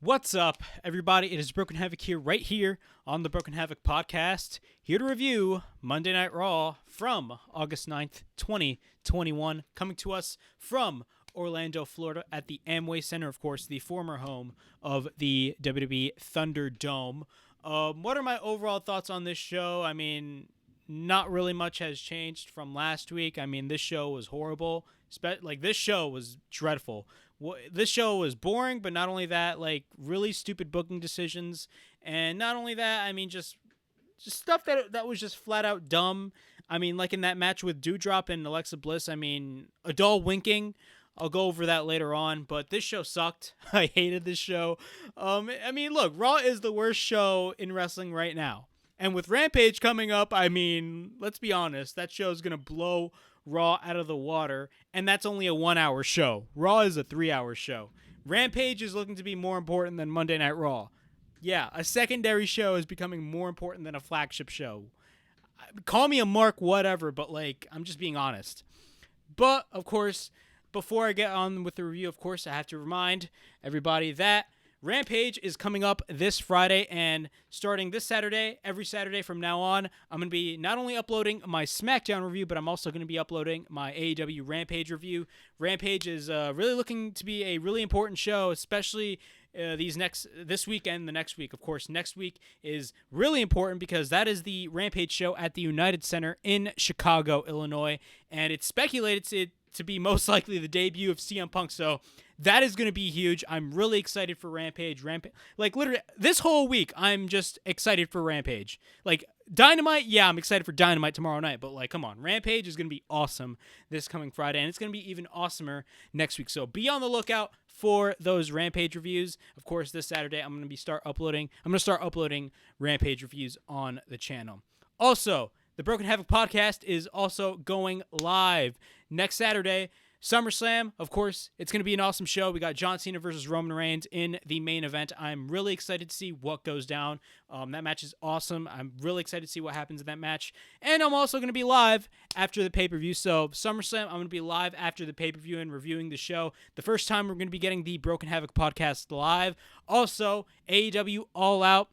What's up, everybody? It is Broken Havoc here on the Broken Havoc podcast, here to review Monday Night Raw from August 9th, 2021, coming to us from Orlando, Florida, at the Amway Center, of course, the former home of the WWE Thunderdome. What are my overall thoughts on this show? I mean, not really much has changed from last week. I mean, this show was horrible. This show was dreadful. This show was boring, but not only that, really stupid booking decisions, and not only that, I mean, just stuff that was just flat out dumb. I mean, like in that match with Doudrop and Alexa Bliss, I mean, Adol winking. I'll go over that later on, but this show sucked. I hated this show. I mean, look, Raw is the worst show in wrestling right now. And with Rampage coming up, I mean, let's be honest, that show is going to blow Raw out of the water, and that's only a 1 hour show. Raw is a 3 hour show. Rampage is looking to be more important than Monday Night Raw. Yeah, a secondary show is becoming more important than a flagship show. Call me a mark, whatever, but I'm just being honest. But, of course, before I get on with the review, of course, I have to remind everybody that Rampage is coming up this Friday, and starting this Saturday, every Saturday from now on, I'm going to be not only uploading my SmackDown review, but I'm also going to be uploading my AEW Rampage review. Rampage is really looking to be a really important show, especially this week and the next week. Of course, next week is really important because that is the Rampage show at the United Center in Chicago, Illinois, and it's speculated to be most likely the debut of CM Punk, so that is going to be huge. I'm really excited for Rampage. Literally, this whole week, I'm just excited for Rampage. Dynamite, yeah, I'm excited for Dynamite tomorrow night, but, come on. Rampage is going to be awesome this coming Friday, and it's going to be even awesomer next week. So be on the lookout for those Rampage reviews. Of course, this Saturday, I'm going to start uploading Rampage reviews on the channel. Also, the Broken Havoc podcast is also going live next Saturday. SummerSlam, of course, it's going to be an awesome show. We got John Cena versus Roman Reigns in the main event. I'm really excited to see what goes down. That match is awesome. I'm really excited to see what happens in that match. And I'm also going to be live after the pay-per-view. So SummerSlam, I'm going to be live after the pay-per-view and reviewing the show. The first time we're going to be getting the Broken Havoc podcast live. Also, AEW All Out,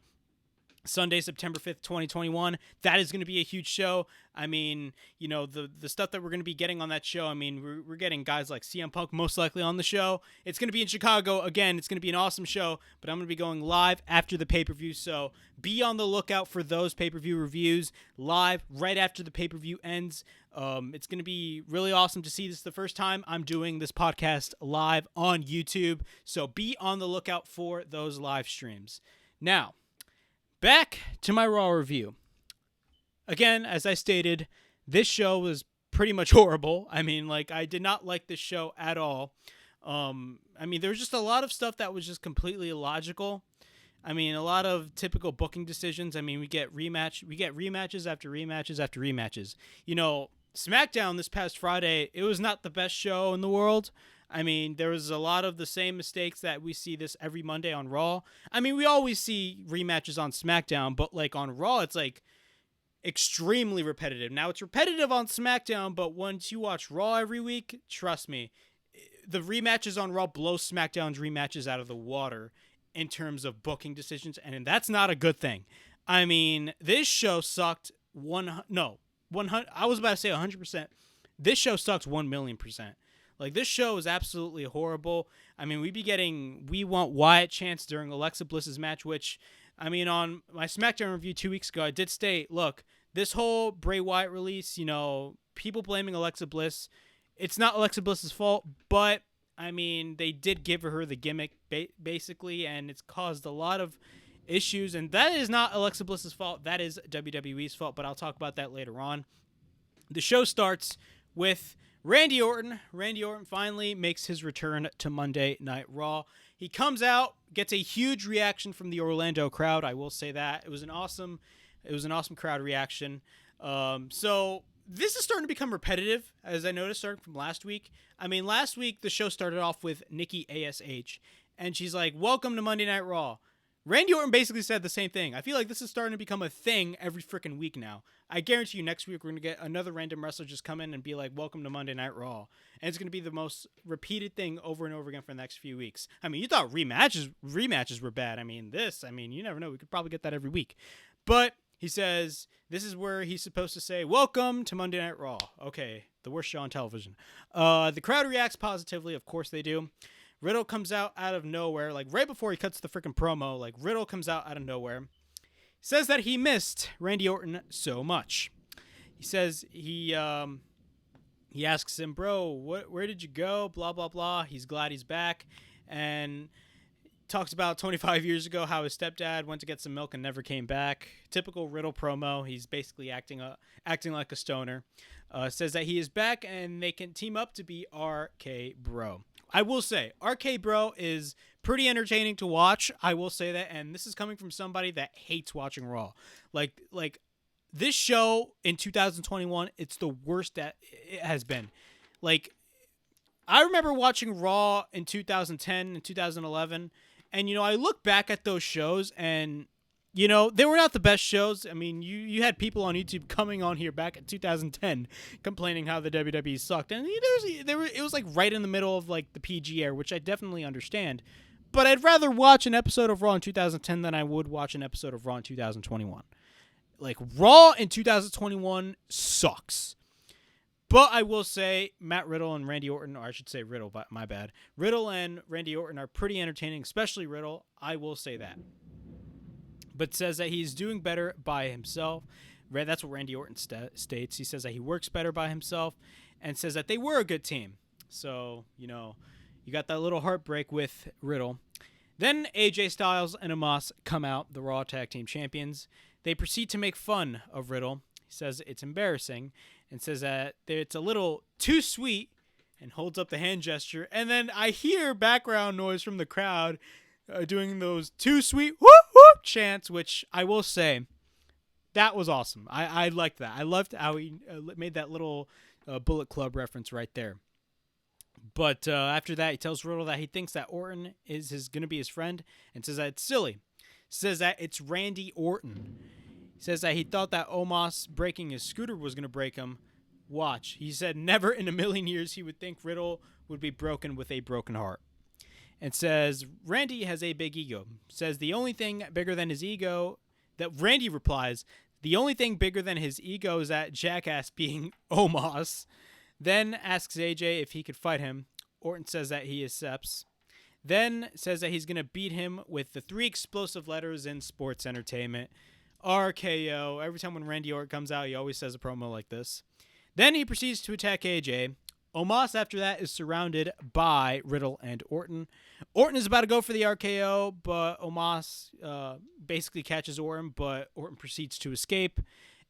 Sunday, September 5th, 2021. That is going to be a huge show. I mean, the stuff that we're going to be getting on that show, I mean, we're getting guys like CM Punk most likely on the show. It's going to be in Chicago. Again, it's going to be an awesome show, but I'm going to be going live after the pay-per-view, so be on the lookout for those pay-per-view reviews live right after the pay-per-view ends. It's going to be really awesome to see this the first time I'm doing this podcast live on YouTube, so be on the lookout for those live streams. Now, back to my Raw review. Again, as I stated, this show was pretty much horrible. I mean, I did not like this show at all. I mean, there was just a lot of stuff that was just completely illogical. I mean, a lot of typical booking decisions. I mean, we get rematches after rematches after rematches. SmackDown this past Friday, it was not the best show in the world. I mean, there was a lot of the same mistakes that we see this every Monday on Raw. I mean, we always see rematches on SmackDown, but on Raw, it's extremely repetitive. Now, it's repetitive on SmackDown, but once you watch Raw every week, trust me, the rematches on Raw blow SmackDown's rematches out of the water in terms of booking decisions, and that's not a good thing. I mean, this show sucked 100. I was about to say 100%. This show sucks 1,000,000%. This show is absolutely horrible. I mean, we want Wyatt chants during Alexa Bliss's match, which, I mean, on my SmackDown review 2 weeks ago, I did state, look, this whole Bray Wyatt release, people blaming Alexa Bliss, it's not Alexa Bliss's fault, but, I mean, they did give her the gimmick, basically, and it's caused a lot of issues, and that is not Alexa Bliss's fault. That is WWE's fault, but I'll talk about that later on. The show starts with Randy Orton. Randy Orton finally makes his return to Monday Night Raw. He comes out, gets a huge reaction from the Orlando crowd. I will say that. It was an awesome crowd reaction. So this is starting to become repetitive, as I noticed starting from last week. I mean, last week the show started off with Nikki Ash, and she's like, "Welcome to Monday Night Raw. Randy Orton basically said the same thing. I feel like this is starting to become a thing every freaking week now. I guarantee you next week we're going to get another random wrestler just come in and be like, welcome to Monday Night Raw. And it's going to be the most repeated thing over and over again for the next few weeks. I mean, you thought rematches were bad. I mean, you never know. We could probably get that every week. But he says this is where he's supposed to say, welcome to Monday Night Raw. Okay, the worst show on television. The crowd reacts positively. Of course they do. Riddle comes out of nowhere, like right before he cuts the freaking promo, like Riddle comes out of nowhere. Says that he missed Randy Orton so much. He says he asks him, bro, where did you go? Blah, blah, blah. He's glad he's back. And talks about 25 years ago how his stepdad went to get some milk and never came back. Typical Riddle promo. He's basically acting like a stoner. Says that he is back and they can team up to be RKBro. I will say, RKBro is pretty entertaining to watch. I will say that, and this is coming from somebody that hates watching Raw. Like this show in 2021, it's the worst that it has been. Like, I remember watching Raw in 2010 and 2011, and, I look back at those shows, and, they were not the best shows. I mean, you had people on YouTube coming on here back in 2010 complaining how the WWE sucked. And it was like right in the middle of like the PG era, which I definitely understand. But I'd rather watch an episode of Raw in 2010 than I would watch an episode of Raw in 2021. Like, Raw in 2021 sucks. But I will say Matt Riddle and Randy Orton, or I should say Riddle, but my bad. Riddle and Randy Orton are pretty entertaining, especially Riddle. I will say that. But says that he's doing better by himself. That's what Randy Orton states. He says that he works better by himself and says that they were a good team. So, you got that little heartbreak with Riddle. Then AJ Styles and Omos come out, the Raw Tag Team Champions. They proceed to make fun of Riddle. He says it's embarrassing and says that it's a little too sweet and holds up the hand gesture. And then I hear background noise from the crowd doing those too sweet whoop whoop chants, which I will say that was awesome. I liked that. I loved how he made that little Bullet Club reference right there. But after that, he tells Riddle that he thinks that Orton is going to be his friend and says that it's silly. Says that it's Randy Orton. He says that he thought that Omos breaking his scooter was going to break him. Watch. He said never in a million years he would think Riddle would be broken with a broken heart. And says Randy has a big ego. Says the only thing bigger than his ego, that Randy replies, the only thing bigger than his ego is that jackass being Omos. Then asks AJ if he could fight him. Orton says that he accepts. Then says that he's going to beat him with the 3 explosive letters in sports entertainment. RKO. Every time when Randy Orton comes out, he always says a promo like this. Then he proceeds to attack AJ. Omos, after that, is surrounded by Riddle and Orton. Orton is about to go for the RKO, but Omos basically catches Orton, but Orton proceeds to escape.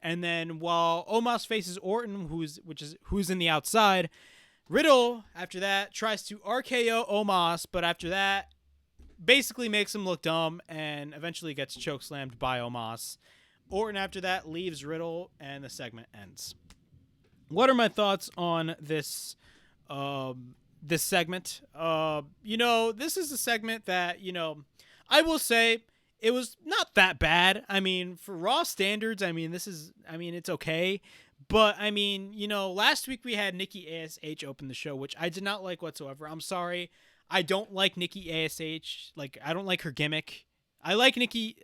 And then while Omos faces Orton, who's in the outside, Riddle, after that, tries to RKO Omos, but after that, basically makes him look dumb and eventually gets chokeslammed by Omos. Orton, after that, leaves Riddle, and the segment ends. What are my thoughts on this segment? This is a segment that, I will say it was not that bad. I mean, for Raw standards, it's okay. But, last week we had Nikki Ash open the show, which I did not like whatsoever. I'm sorry. I don't like Nikki Ash. Like, I don't like her gimmick. I like Nikki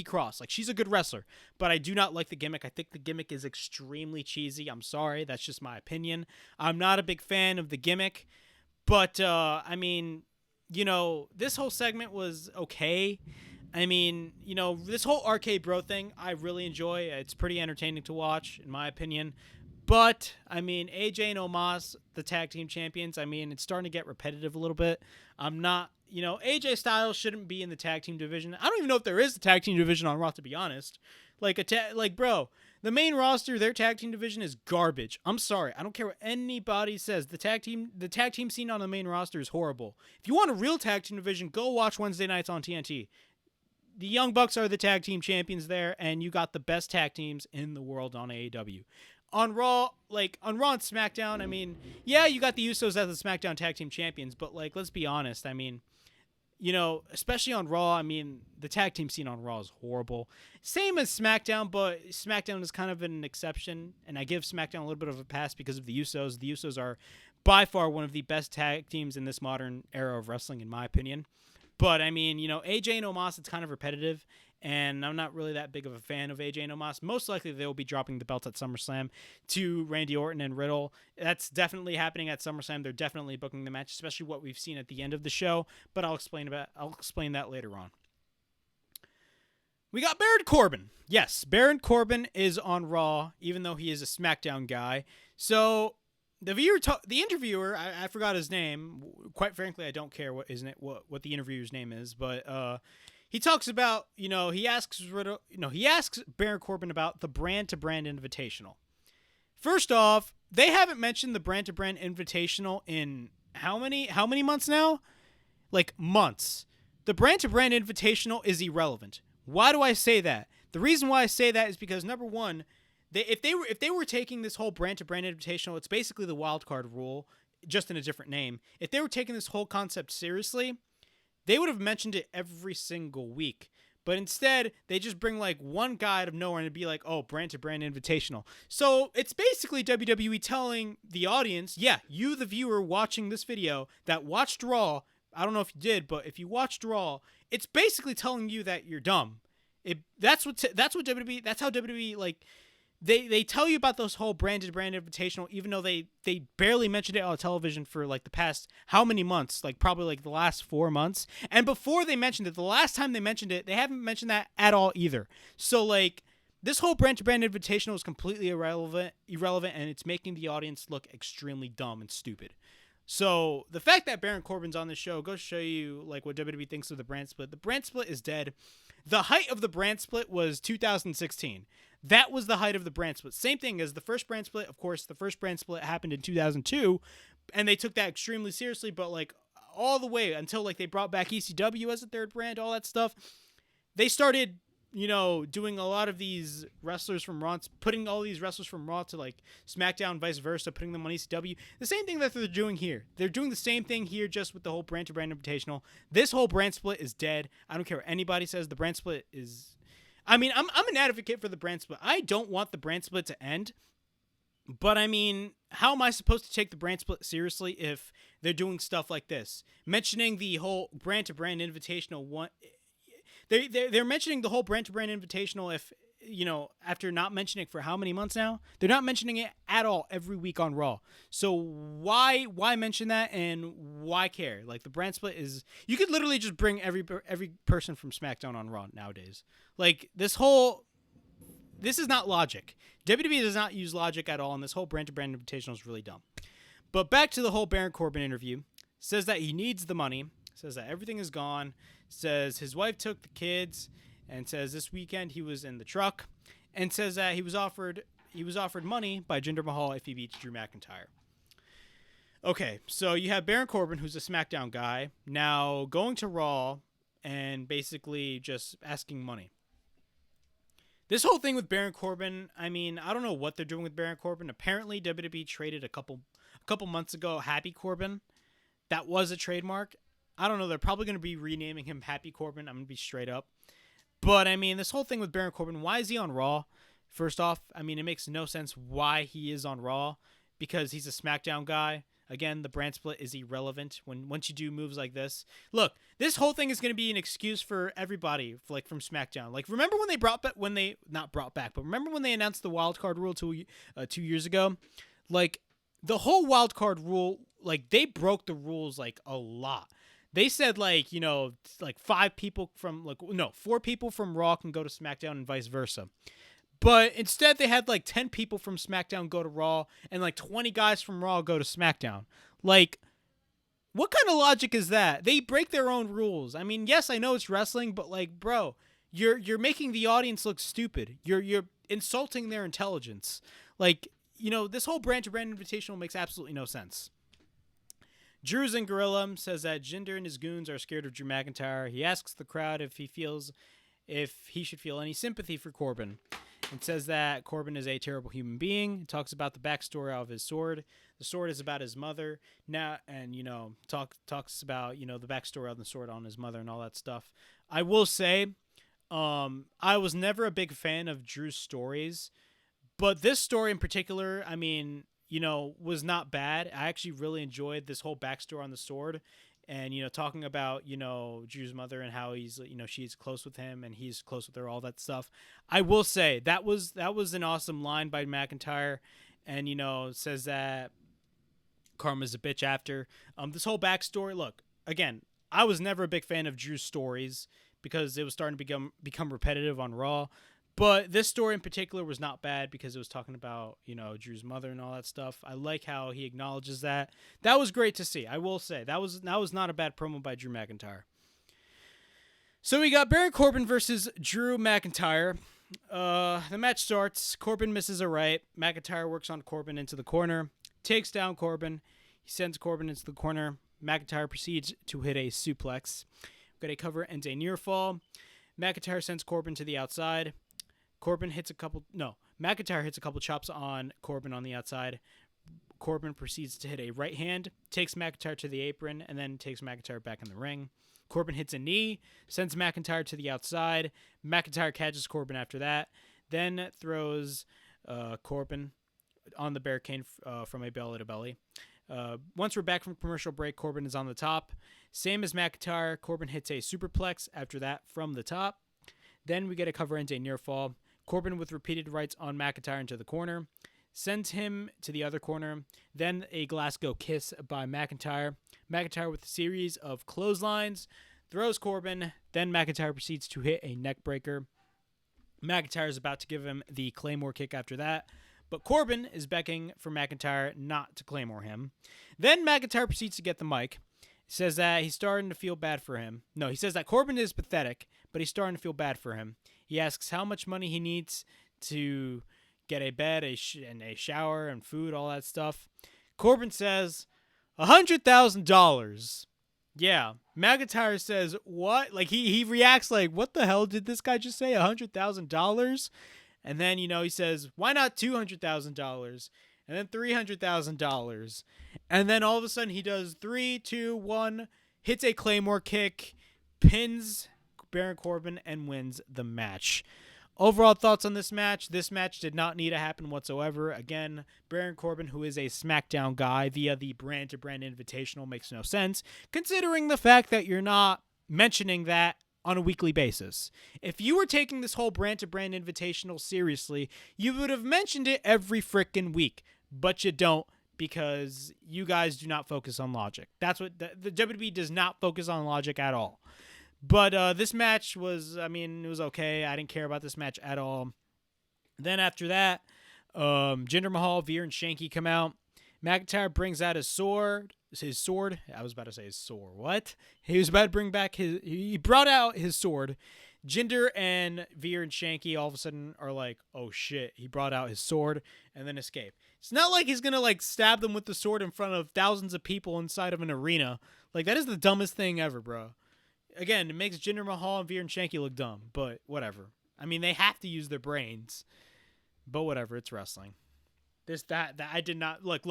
Cross. Like, she's a good wrestler, but I do not like the gimmick. I think the gimmick is extremely cheesy. I'm sorry. That's just my opinion. I'm not a big fan of the gimmick, but, this whole segment was okay. This whole RKBro thing, I really enjoy. It's pretty entertaining to watch, in my opinion. But, AJ and Omos, the tag team champions, it's starting to get repetitive a little bit. I'm not, AJ Styles shouldn't be in the tag team division. I don't even know if there is a tag team division on Raw, to be honest. Bro, the main roster, their tag team division is garbage. I'm sorry. I don't care what anybody says. The tag team scene on the main roster is horrible. If you want a real tag team division, go watch Wednesday nights on TNT. The Young Bucks are the tag team champions there, and you got the best tag teams in the world on AEW. On Raw and SmackDown, you got the Usos as the SmackDown tag team champions, but, let's be honest. especially on Raw, I mean, the tag team scene on Raw is horrible. Same as SmackDown, but SmackDown is kind of an exception, and I give SmackDown a little bit of a pass because of the Usos. The Usos are by far one of the best tag teams in this modern era of wrestling, in my opinion. But, I mean, AJ and Omos, it's kind of repetitive, and I'm not really that big of a fan of AJ and Omos. Most likely they will be dropping the belts at SummerSlam to Randy Orton and Riddle. That's definitely happening at SummerSlam. They're definitely booking the match, especially what we've seen at the end of the show, but I'll explain that later on. We got Baron Corbin. Yes, Baron Corbin is on Raw, even though he is a SmackDown guy. So the interviewer, I forgot his name. Quite frankly, I don't care what the interviewer's name is, but he talks about, he asks Baron Corbin about the Brand-to-Brand Invitational. First off, they haven't mentioned the Brand-to-Brand Invitational in how many months now? Like months. The Brand-to-Brand Invitational is irrelevant. Why do I say that? The reason why I say that is because, number one, if they were taking this whole Brand-to-Brand Invitational, it's basically the wild card rule, just in a different name. If they were taking this whole concept seriously, they would have mentioned it every single week. But instead, they just bring like one guy out of nowhere and it'd be like, oh, Brand-to-Brand Invitational. So it's basically WWE telling the audience, yeah, you, the viewer watching this video that watched Raw, I don't know if you did, but if you watched Raw, it's basically telling you that you're dumb. That's how WWE, like, They tell you about those whole Brand-to-Brand Invitational, even though they barely mentioned it on television for like the past how many months, like probably like the last 4 months. And before they mentioned it, the last time they mentioned it, they haven't mentioned that at all either. So like this whole Brand-to-Brand Invitational is completely irrelevant, and it's making the audience look extremely dumb and stupid. So the fact that Baron Corbin's on this show goes to show you like what WWE thinks of the brand split. The brand split is dead. The height of the brand split was 2016. That was the height of the brand split. Same thing as the first brand split. Of course, the first brand split happened in 2002, and they took that extremely seriously, but like all the way until like they brought back ECW as a third brand, all that stuff. They started, doing a lot of these wrestlers from Raw, putting all these wrestlers from Raw to like SmackDown, vice versa, putting them on ECW. The same thing that they're doing here. They're doing the same thing here, just with the whole Brand-to-Brand Invitational. This whole brand split is dead. I don't care what anybody says. The brand split is... I mean, I'm an advocate for the brand split. I don't want the brand split to end. But I mean, how am I supposed to take the brand split seriously if they're doing stuff like this? Mentioning the whole Brand-to-Brand Invitational one... They're mentioning the whole Brand-to-Brand Invitational if, after not mentioning it for how many months now? They're not mentioning it at all every week on Raw. So why mention that, and why care? Like, the brand split is... You could literally just bring every person from SmackDown on Raw nowadays. Like, this is not logic. WWE does not use logic at all, and this whole Brand-to-Brand Invitational is really dumb. But back to the whole Baron Corbin interview. Says that he needs the money. Says that everything is gone. Says his wife took the kids, and says this weekend he was in the truck, and says that he was offered money by Jinder Mahal if he beats Drew McIntyre. Okay, so you have Baron Corbin, who's a SmackDown guy, now going to Raw and basically just asking money. This whole thing with Baron Corbin, I mean, I don't know what they're doing with Baron Corbin. Apparently, WWE traded a couple months ago Happy Corbin. That was a trademark. I don't know. They're probably going to be renaming him Happy Corbin. I'm going to be straight up. But, I mean, this whole thing with Baron Corbin, why is he on Raw? First off, I mean, it makes no sense why he is on Raw, because he's a SmackDown guy. Again, the brand split is irrelevant once you do moves like this. Look, this whole thing is going to be an excuse for everybody, like, from SmackDown. Like, remember when remember when they announced the wild card rule 2 years ago? Like, the whole wild card rule, like, they broke the rules, like, a lot. They said, like, like 4 people from Raw can go to SmackDown and vice versa. But instead, they had, like, 10 people from SmackDown go to Raw and, like, 20 guys from Raw go to SmackDown. Like, what kind of logic is that? They break their own rules. I mean, yes, I know it's wrestling, but, like, bro, you're making the audience look stupid. You're insulting their intelligence. Like, this whole Brand-to-Brand Invitational makes absolutely no sense. Drew's in Gorilla says that Jinder and his goons are scared of Drew McIntyre. He asks the crowd if he should feel any sympathy for Corbin. and says that Corbin is a terrible human being. He talks about the backstory of his sword. The sword is about his mother now, and talks about the backstory of the sword on his mother and all that stuff. I will say, I was never a big fan of Drew's stories, but this story in particular, I mean, was not bad. I actually really enjoyed this whole backstory on the sword. And, talking about, Drew's mother and how he's, she's close with him and he's close with her, all that stuff. I will say that was an awesome line by McIntyre, and, says that Karma's a bitch after. This whole backstory, look, again, I was never a big fan of Drew's stories because it was starting to become repetitive on Raw. But this story in particular was not bad because it was talking about, Drew's mother and all that stuff. I like how he acknowledges that. That was great to see. I will say that was not a bad promo by Drew McIntyre. So we got Baron Corbin versus Drew McIntyre. The match starts. Corbin misses a right. McIntyre works on Corbin into the corner, takes down Corbin. He sends Corbin into the corner. McIntyre proceeds to hit a suplex. We've got a cover and a near fall. McIntyre sends Corbin to the outside. McIntyre hits a couple chops on Corbin on the outside. Corbin proceeds to hit a right hand, takes McIntyre to the apron, and then takes McIntyre back in the ring. Corbin hits a knee, sends McIntyre to the outside. McIntyre catches Corbin after that, then throws Corbin on the barricade from a belly to belly. Once we're back from commercial break, Corbin is on the top. Same as McIntyre, Corbin hits a superplex after that from the top. Then we get a cover and a near fall. Corbin with repeated rights on McIntyre into the corner, sends him to the other corner, then a Glasgow kiss by McIntyre. McIntyre with a series of clotheslines, throws Corbin, then McIntyre proceeds to hit a neck breaker. McIntyre is about to give him the Claymore kick after that, but Corbin is begging for McIntyre not to Claymore him. Then McIntyre proceeds to get the mic. Says that he's starting to feel bad for him. No, he says that Corbin is pathetic, but he's starting to feel bad for him. He asks how much money he needs to get a bed, and a shower, and food, all that stuff. Corbin says, $100,000. Yeah. McIntyre says, what? Like, he reacts like, what the hell did this guy just say? $100,000? And then, he says, why not $200,000? And then $300,000. And then all of a sudden he does 3, 2, 1, hits a Claymore kick, pins Baron Corbin, and wins the match. Overall thoughts on this match? This match did not need to happen whatsoever. Again, Baron Corbin, who is a SmackDown guy via the Brand-to-Brand Invitational, makes no sense, considering the fact that you're not mentioning that on a weekly basis. If you were taking this whole Brand-to-Brand Invitational seriously, you would have mentioned it every frickin' week, but you don't because you guys do not focus on logic. That's what the WWE does not focus on logic at all. But this match was, it was okay. I didn't care about this match at all. Then after that, Jinder Mahal, Veer, and Shanky come out. McIntyre brings out his sword. I was about to say his sword. What? He was about to bring back he brought out his sword. Jinder and Veer and Shanky all of a sudden are like, oh shit, he brought out his sword, and then escape. It's not like he's going to stab them with the sword in front of thousands of people inside of an arena. That is the dumbest thing ever, bro. Again, it makes Jinder Mahal and Veer and Shanky look dumb, but whatever. They have to use their brains, but whatever, it's wrestling. That I did not look.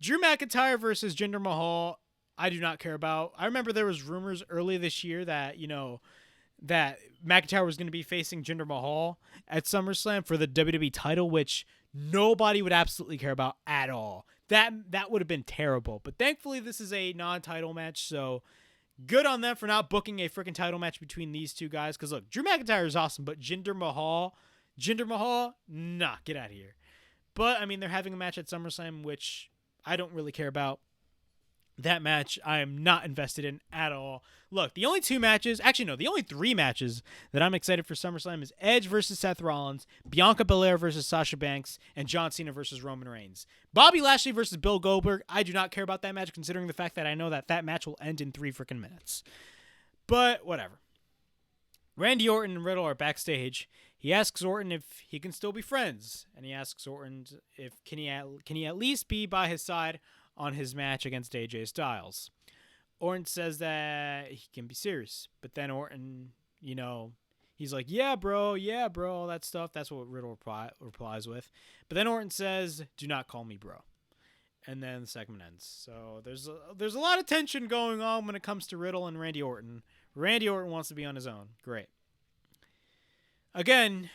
Drew McIntyre versus Jinder Mahal, I do not care about. I remember there was rumors early this year that, that McIntyre was going to be facing Jinder Mahal at SummerSlam for the WWE title, which nobody would absolutely care about at all. That would have been terrible. But thankfully, this is a non-title match, so good on them for not booking a freaking title match between these two guys. Because look, Drew McIntyre is awesome, but Jinder Mahal, nah, get out of here. But, they're having a match at SummerSlam, which I don't really care about. That match I am not invested in at all. Look, the only 3 matches that I'm excited for SummerSlam is Edge versus Seth Rollins, Bianca Belair versus Sasha Banks, and John Cena versus Roman Reigns. Bobby Lashley versus Bill Goldberg, I do not care about that match considering the fact that I know that match will end in 3 freaking minutes. But whatever. Randy Orton and Riddle are backstage. He asks Orton if he can still be friends, and he asks Orton if can he at least be by his side on his match against AJ Styles. Orton says that he can be serious, but then Orton, He's like, yeah, bro, all that stuff. That's what Riddle replies with. But then Orton says, do not call me bro. And then the segment ends. So there's a lot of tension going on when it comes to Riddle and Randy Orton. Randy Orton wants to be on his own. Great. Again,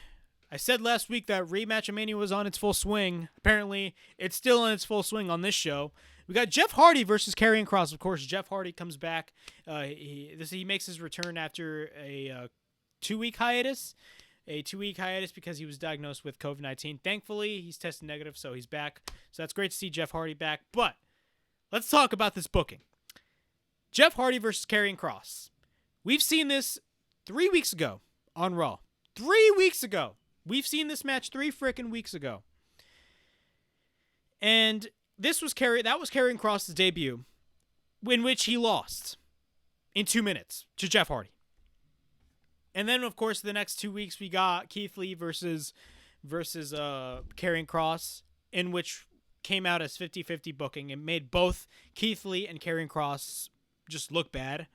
I said last week that Rematch of Mania was on its full swing. Apparently, it's still in its full swing on this show. We got Jeff Hardy versus Karrion Kross. Of course, Jeff Hardy comes back. He makes his return after a 2-week hiatus. A 2-week hiatus because he was diagnosed with COVID-19. Thankfully, he's tested negative, so he's back. So that's great to see Jeff Hardy back. But let's talk about this booking. Jeff Hardy versus Karrion Kross. We've seen this 3 weeks ago on Raw. 3 weeks ago. We've seen this match 3 freaking weeks ago. And that was Karrion Kross' debut, in which he lost in 2 minutes to Jeff Hardy. And then, of course, the next 2 weeks we got Keith Lee versus Karrion Kross, in which came out as 50-50 booking and made both Keith Lee and Karrion Kross just look bad.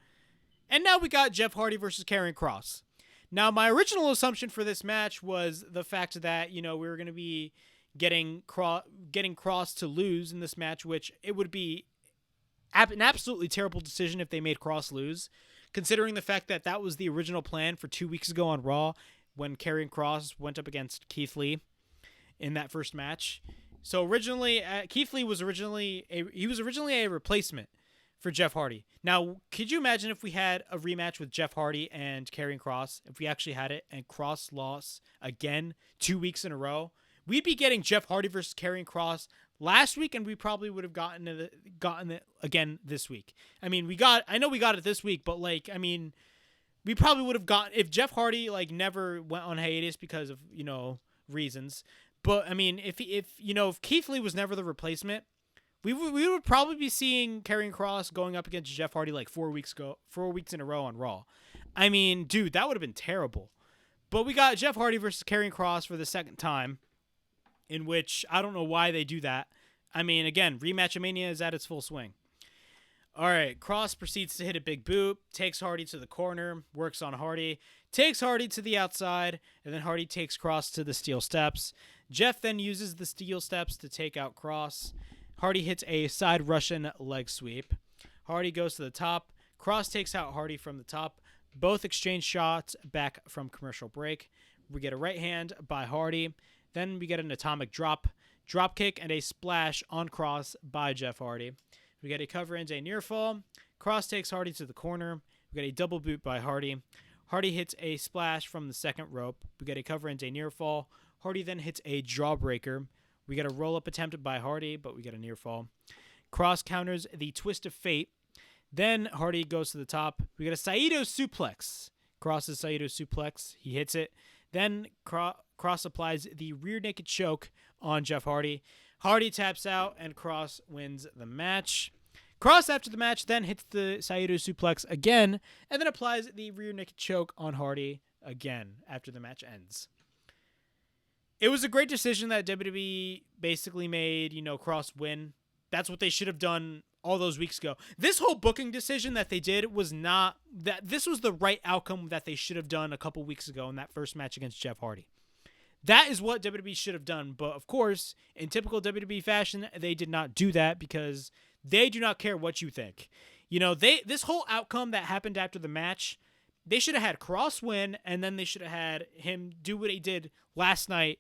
And now we got Jeff Hardy versus Karrion Kross. Now, my original assumption for this match was the fact that, we were going to be getting Kross to lose in this match, which it would be an absolutely terrible decision if they made Kross lose, considering the fact that that was the original plan for 2 weeks ago on Raw when Karrion Kross went up against Keith Lee in that first match. So originally, Keith Lee was originally a replacement for Jeff Hardy. Now, could you imagine if we had a rematch with Jeff Hardy and Karrion Kross, if we actually had it, and Kross lost again 2 weeks in a row? We'd be getting Jeff Hardy versus Karrion Kross last week, and we probably would have gotten it again this week. I mean, I know we got it this week, but we probably would have gotten, if Jeff Hardy never went on hiatus because of reasons. But I mean, if Keith Lee was never the replacement, we would probably be seeing Karrion Kross going up against Jeff Hardy 4 weeks in a row on Raw. I mean, dude, that would have been terrible. But we got Jeff Hardy versus Karrion Kross for the second time, in which I don't know why they do that. I mean, again, Rematch of Mania is at its full swing. All right, Kross proceeds to hit a big boot, takes Hardy to the corner, works on Hardy, takes Hardy to the outside, and then Hardy takes Kross to the steel steps. Jeff then uses the steel steps to take out Kross. Hardy hits a side Russian leg sweep. Hardy goes to the top. Kross takes out Hardy from the top. Both exchange shots back from commercial break. We get a right hand by Hardy. Then we get an atomic drop kick, and a splash on Kross by Jeff Hardy. We get a cover and a near fall. Kross takes Hardy to the corner. We get a double boot by Hardy. Hardy hits a splash from the second rope. We get a cover and a near fall. Hardy then hits a jawbreaker. We get a roll-up attempt by Hardy, but we get a near fall. Kross counters the twist of fate. Then Hardy goes to the top. We get a Saito suplex. Kross's Saito suplex. He hits it. Then Kross applies the rear naked choke on Jeff Hardy. Hardy taps out, and Kross wins the match. Kross, after the match, then hits the Saito suplex again, and then applies the rear naked choke on Hardy again after the match ends. It was a great decision that WWE basically made, Kross win. That's what they should have done all those weeks ago. This whole booking decision that they did was not that. This was the right outcome that they should have done a couple weeks ago in that first match against Jeff Hardy. That is what WWE should have done. But of course, in typical WWE fashion, they did not do that because they do not care what you think. This whole outcome that happened after the match, they should have had Kross win, and then they should have had him do what he did last night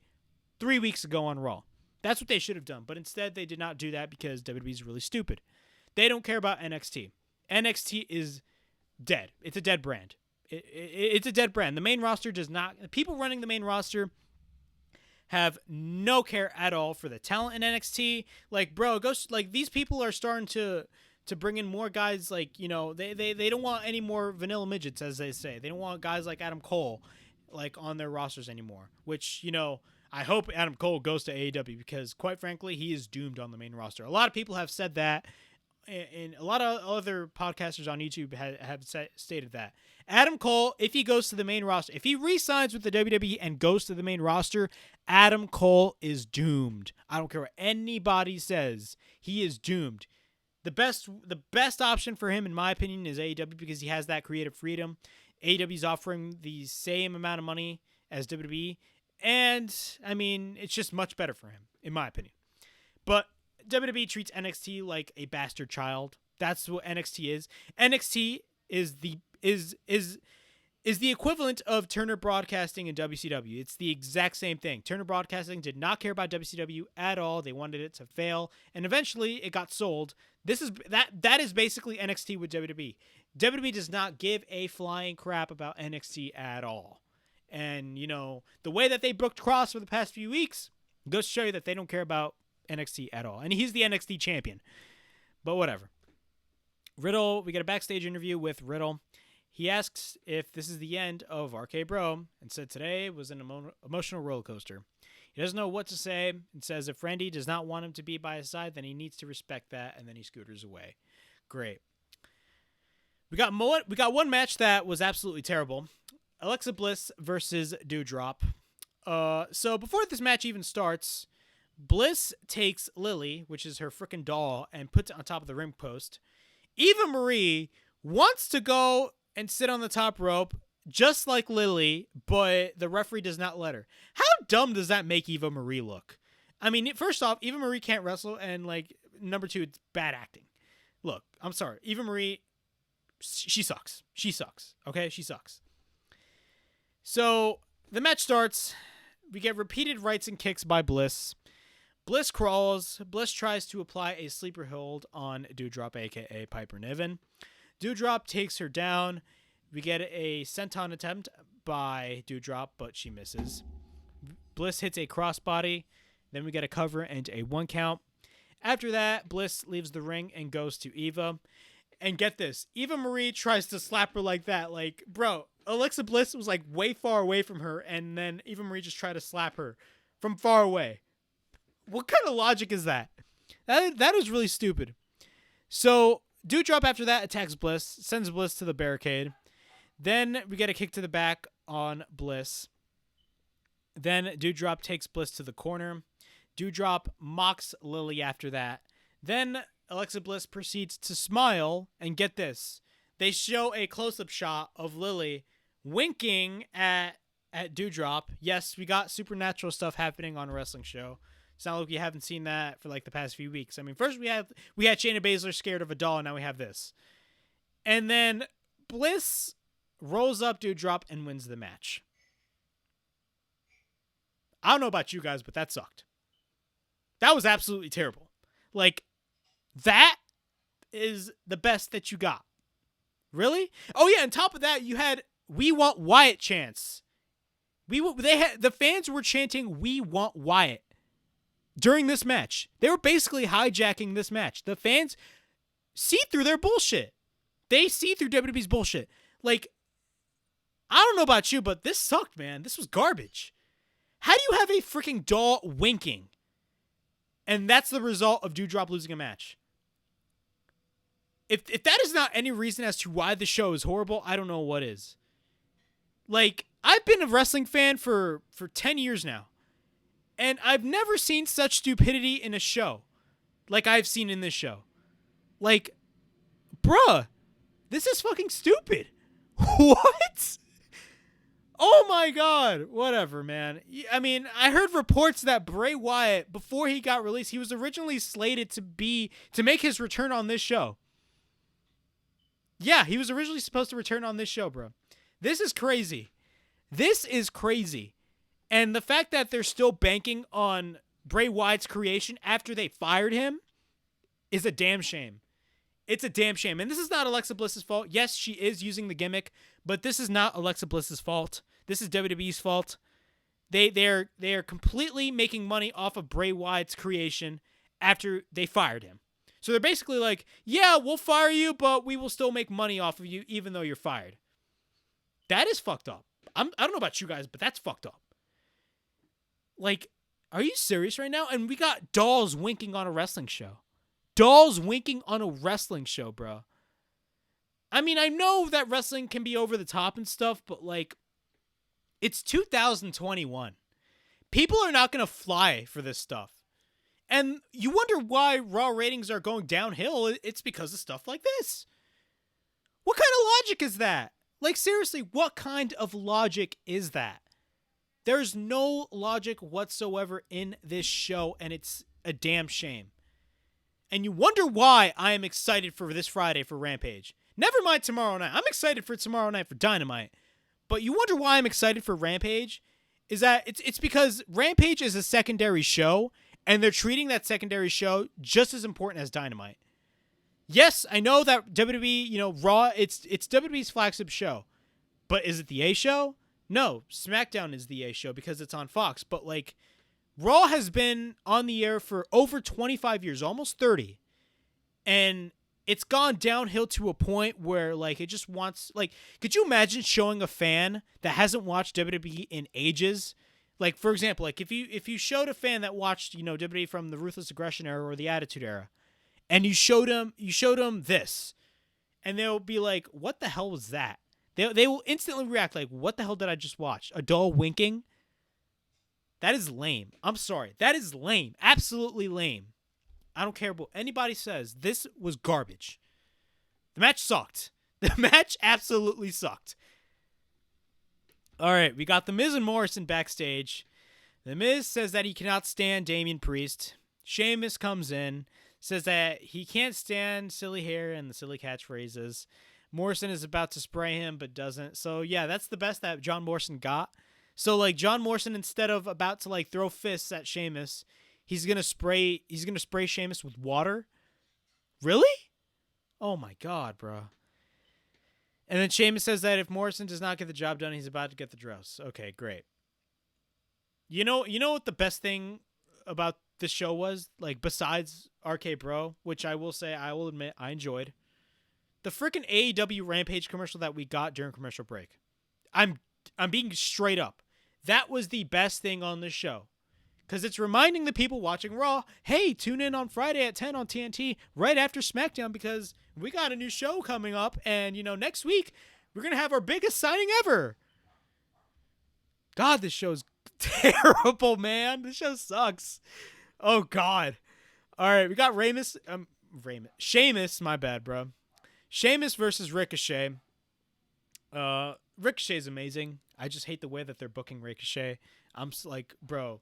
3 weeks ago on Raw. That's what they should have done. But instead, they did not do that because WWE is really stupid. They don't care about NXT. NXT is dead. It's a dead brand. It's a dead brand. The main roster does not. The people running the main roster have no care at all for the talent in NXT. These people are starting to bring in more guys. They don't want any more vanilla midgets, as they say. They don't want guys like Adam Cole on their rosters anymore. Which I hope Adam Cole goes to AEW because, quite frankly, he is doomed on the main roster. A lot of people have said that, and a lot of other podcasters on YouTube have stated that. Adam Cole, if he goes to the main roster, if he re-signs with the WWE and goes to the main roster, Adam Cole is doomed. I don't care what anybody says. He is doomed. The best option for him, in my opinion, is AEW because he has that creative freedom. AEW's offering the same amount of money as WWE, and I mean, it's just much better for him, in my opinion. But WWE treats NXT like a bastard child. That's what NXT is. NXT is the equivalent of Turner Broadcasting and WCW. It's the exact same thing. Turner Broadcasting did not care about WCW at all. They wanted it to fail, and eventually it got sold. That is basically NXT with WWE. WWE does not give a flying crap about NXT at all. And, you know, the way that they booked Cross for the past few weeks goes to show you that they don't care about NXT at all. And he's the NXT champion. But whatever. Riddle, we get a backstage interview with Riddle. He asks if this is the end of RKBro and said today was an emotional roller coaster. He doesn't know what to say and says if Randy does not want him to be by his side, then he needs to respect that, and then he scooters away. Great. We got one match that was absolutely terrible. Alexa Bliss versus Doudrop. So before this match even starts, Bliss takes Lily, which is her freaking doll, and puts it on top of the ring post. Eva Marie wants to go and sit on the top rope, just like Lily, but the referee does not let her. How dumb does that make Eva Marie look? I mean, first off, Eva Marie can't wrestle, and, like, number two, it's bad acting. Look, I'm sorry. Eva Marie, she sucks. She sucks, okay? She sucks. So, the match starts. We get repeated rights and kicks by Bliss. Bliss crawls. Bliss tries to apply a sleeper hold on Doudrop, a.k.a. Piper Niven. Doudrop takes her down. We get a senton attempt by Doudrop, but she misses. Bliss hits a crossbody. Then we get a cover and a 1 count. After that, Bliss leaves the ring and goes to Eva. And get this, Eva Marie tries to slap her like that. Like, bro, Alexa Bliss was like way far away from her, and then Eva Marie just tried to slap her from far away. What kind of logic is that? That is really stupid. So, Doudrop after that attacks Bliss, sends Bliss to the barricade. Then we get a kick to the back on Bliss. Then Doudrop takes Bliss to the corner. Doudrop mocks Lily after that. Then Alexa Bliss proceeds to smile, and get this. They show a close-up shot of Lily winking at Doudrop. Yes, we got supernatural stuff happening on a wrestling show. It's not like we haven't seen that for like the past few weeks. I mean, first we had Shayna Baszler scared of a doll, and now we have this. And then Bliss rolls up Doudrop and wins the match. I don't know about you guys, but that sucked. That was absolutely terrible. Like, that is the best that you got. Really? Oh yeah, on top of that, you had "We Want Wyatt" chants. The fans were chanting "We Want Wyatt" during this match. They were basically hijacking this match. The fans see through their bullshit. They see through WWE's bullshit. Like, I don't know about you, but this sucked, man. This was garbage. How do you have a freaking doll winking? And that's the result of Doudrop losing a match. If that is not any reason as to why the show is horrible, I don't know what is. Like, I've been a wrestling fan for 10 years now. And I've never seen such stupidity in a show like I've seen in this show. Like, bruh, this is fucking stupid. What? Oh my god. Whatever, man. I mean, I heard reports that Bray Wyatt, before he got released, he was originally slated to make his return on this show. Yeah, he was originally supposed to return on this show, bro. This is crazy. This is crazy. And the fact that they're still banking on Bray Wyatt's creation after they fired him is a damn shame. It's a damn shame. And this is not Alexa Bliss's fault. Yes, she is using the gimmick, but this is not Alexa Bliss's fault. This is WWE's fault. They are completely making money off of Bray Wyatt's creation after they fired him. So they're basically like, yeah, we'll fire you, but we will still make money off of you even though you're fired. That is fucked up. I don't know about you guys, but that's fucked up. Like, are you serious right now? And we got dolls winking on a wrestling show. Dolls winking on a wrestling show, bro. I mean, I know that wrestling can be over the top and stuff, but like, it's 2021. People are not going to fly for this stuff. And you wonder why Raw ratings are going downhill. It's because of stuff like this. What kind of logic is that? Like, seriously, what kind of logic is that? There's no logic whatsoever in this show, and it's a damn shame. And you wonder why I am excited for this Friday for Rampage. Never mind tomorrow night. I'm excited for tomorrow night for Dynamite. But you wonder why I'm excited for Rampage? Is that it's because Rampage is a secondary show, and they're treating that secondary show just as important as Dynamite. Yes, I know that WWE, Raw, it's WWE's flagship show. But is it the A show? No, SmackDown is the A show because it's on Fox. But, like, Raw has been on the air for over 25 years, almost 30. And it's gone downhill to a point where, like, it just wants, like, could you imagine showing a fan that hasn't watched WWE in ages? Like, for example, like, if you showed a fan that watched, WWE from the Ruthless Aggression era or the Attitude era, and you showed them this, and they'll be like, what the hell was that? They will instantly react like, what the hell did I just watch? A doll winking? That is lame. I'm sorry. That is lame. Absolutely lame. I don't care what anybody says. This was garbage. The match sucked. The match absolutely sucked. All right, we got The Miz and Morrison backstage. The Miz says that he cannot stand Damien Priest. Sheamus comes in, says that he can't stand silly hair and the silly catchphrases. Morrison is about to spray him, but doesn't. So, yeah, that's the best that John Morrison got. So, like, John Morrison, instead of about to, like, throw fists at Sheamus, he's gonna spray Sheamus with water? Really? Oh, my God, bro. And then Sheamus says that if Morrison does not get the job done, he's about to get the dress. Okay, great. You know what the best thing about this show was? Like, besides RKBro, which I will admit, I enjoyed. The freaking AEW Rampage commercial that we got during commercial break. I'm being straight up. That was the best thing on this show. Because it's reminding the people watching Raw, hey, tune in on Friday at 10 on TNT right after SmackDown because we got a new show coming up. And, next week, we're going to have our biggest signing ever. God, this show's terrible, man. This show sucks. Oh, God. All right, we got Sheamus, my bad, bro. Sheamus versus Ricochet. Ricochet's amazing. I just hate the way that they're booking Ricochet. I'm like, bro.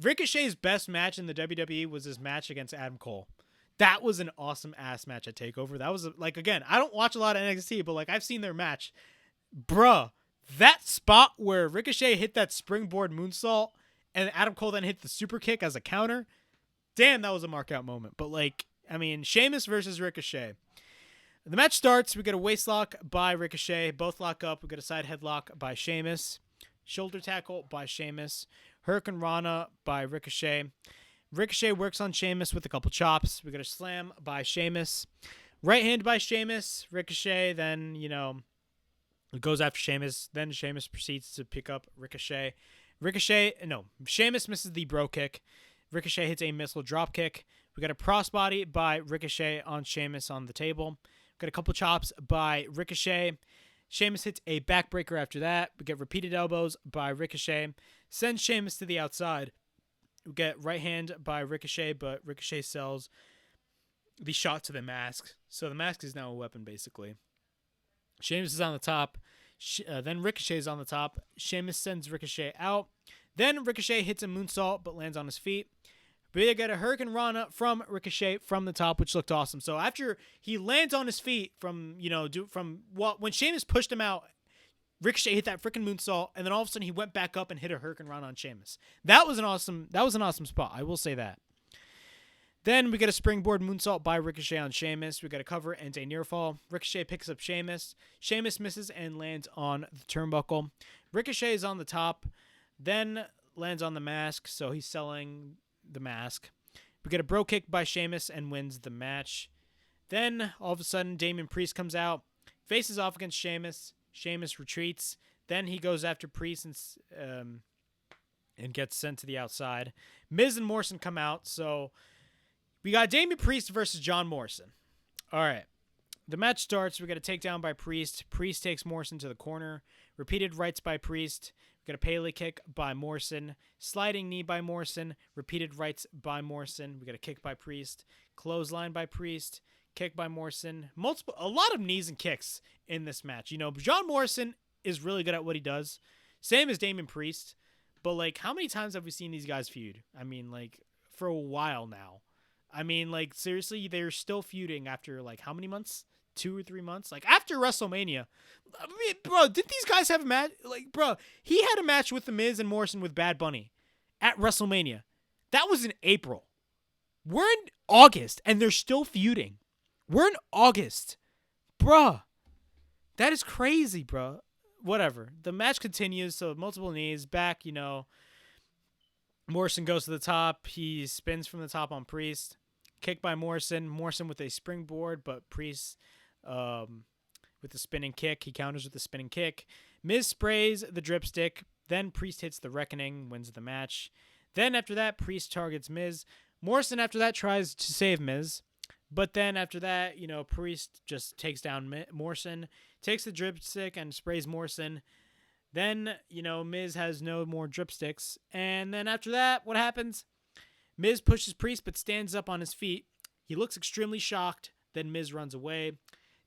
Ricochet's best match in the WWE was his match against Adam Cole. That was an awesome ass match at TakeOver. That was like, again, I don't watch a lot of NXT, but like I've seen their match. Bruh, that spot where Ricochet hit that springboard moonsault and Adam Cole then hit the super kick as a counter. Damn, that was a mark out moment. But like, I mean, Sheamus versus Ricochet. The match starts. We get a waist lock by Ricochet. Both lock up. We get a side headlock by Sheamus. Shoulder tackle by Sheamus. Hurricane Rana by Ricochet. Ricochet works on Sheamus with a couple chops. We get a slam by Sheamus. Right hand by Sheamus. Ricochet then, goes after Sheamus. Then Sheamus proceeds to pick up Ricochet. Sheamus misses the bro kick. Ricochet hits a missile drop kick. We got a crossbody by Ricochet on Sheamus on the table. Got a couple chops by Ricochet. Sheamus hits a backbreaker after that. We get repeated elbows by Ricochet. Sends Sheamus to the outside. We get right hand by Ricochet, but Ricochet sells the shot to the mask. So the mask is now a weapon, basically. Sheamus is on the top. Then Ricochet is on the top. Sheamus sends Ricochet out. Then Ricochet hits a moonsault, but lands on his feet. We get a Hurricane Rana from Ricochet from the top, which looked awesome. So after he lands on his feet when Sheamus pushed him out, Ricochet hit that freaking moonsault, and then all of a sudden he went back up and hit a Hurricane Rana on Sheamus. That was an awesome spot. I will say that. Then we get a springboard moonsault by Ricochet on Sheamus. We get a cover and a near fall. Ricochet picks up Sheamus. Sheamus misses and lands on the turnbuckle. Ricochet is on the top, then lands on the mask, so he's selling the mask. We get a bro kick by Sheamus and wins the match. Then all of a sudden Damien Priest comes out, faces off against Sheamus. Sheamus retreats. Then he goes after Priest and gets sent to the outside. Miz and Morrison come out, so we got Damien Priest versus John Morrison. All right. The match starts. We got a takedown by Priest. Priest takes Morrison to the corner. Repeated rights by Priest. We got a Pele kick by Morrison. Sliding knee by Morrison. Repeated rights by Morrison. We got a kick by Priest. Clothesline by Priest. kick by Morrison. A lot of knees and kicks in this match. You know, John Morrison is really good at what he does. Same as Damien Priest. But, like, how many times have we seen these guys feud? I mean, like, for a while now. I mean, like, seriously, they're still feuding after, like, how many months? 2 or 3 months? Like, after WrestleMania. I mean, bro, did these guys have a match? Like, bro, he had a match with The Miz and Morrison with Bad Bunny at WrestleMania. That was in April. We're in August, and they're still feuding. We're in August. Bruh. That is crazy, bro. Whatever. The match continues, so multiple knees. Back, you know. Morrison goes to the top. He spins from the top on Priest. Kick by Morrison. Morrison with a springboard, but Priest with the spinning kick. He counters with the spinning kick. Miz sprays the dripstick. Then Priest hits the Reckoning, wins the match. Then after that, Priest targets Miz. Morrison after that tries to save Miz. But then after that, you know, Priest just takes down Morrison, takes the dripstick and sprays Morrison. Then, you know, Miz has no more dripsticks. And then after that, what happens? Miz pushes Priest but stands up on his feet. He looks extremely shocked. Then Miz runs away.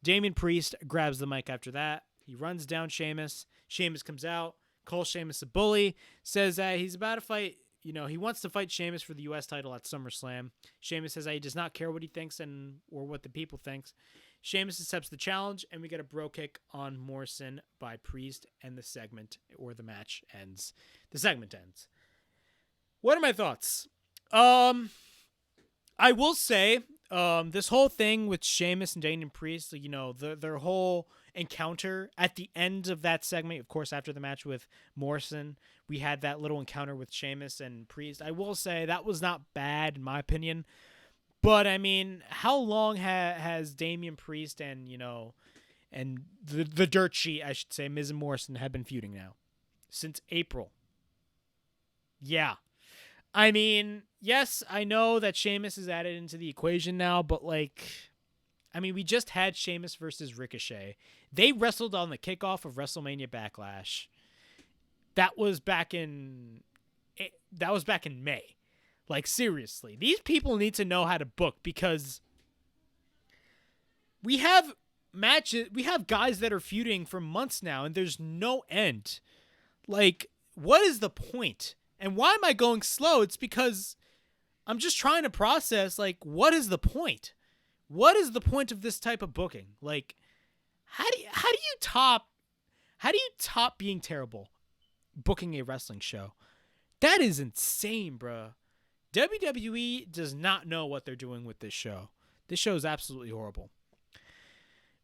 Damien Priest grabs the mic after that. He runs down Sheamus. Sheamus comes out, calls Sheamus a bully, says that he's about to fight. You know, he wants to fight Sheamus for the U.S. title at SummerSlam. Sheamus says that he does not care what he thinks or what the people thinks. Sheamus accepts the challenge, and we get a bro kick on Morrison by Priest, and the segment or the match ends. The segment ends. What are my thoughts? I will say, this whole thing with Sheamus and Damien Priest, you know, their whole encounter at the end of that segment, of course, after the match with Morrison, we had that little encounter with Sheamus and Priest. I will say that was not bad, in my opinion. But, I mean, how long has Damien Priest and, you know, and the dirt sheet, I should say, Miz and Morrison have been feuding now? Since April. Yeah. I mean, yes, I know that Sheamus is added into the equation now, but, like, I mean, we just had Sheamus versus Ricochet. They wrestled on the kickoff of WrestleMania Backlash. That was back in May. Like, seriously, these people need to know how to book, because we have matches, we have guys that are feuding for months now, and there's no end. Like, what is the point? And why am I going slow? It's because I'm just trying to process, like, what is the point? What is the point of this type of booking? Like, how do you top being terrible booking a wrestling show? That is insane, bruh. WWE does not know what they're doing with this show. This show is absolutely horrible.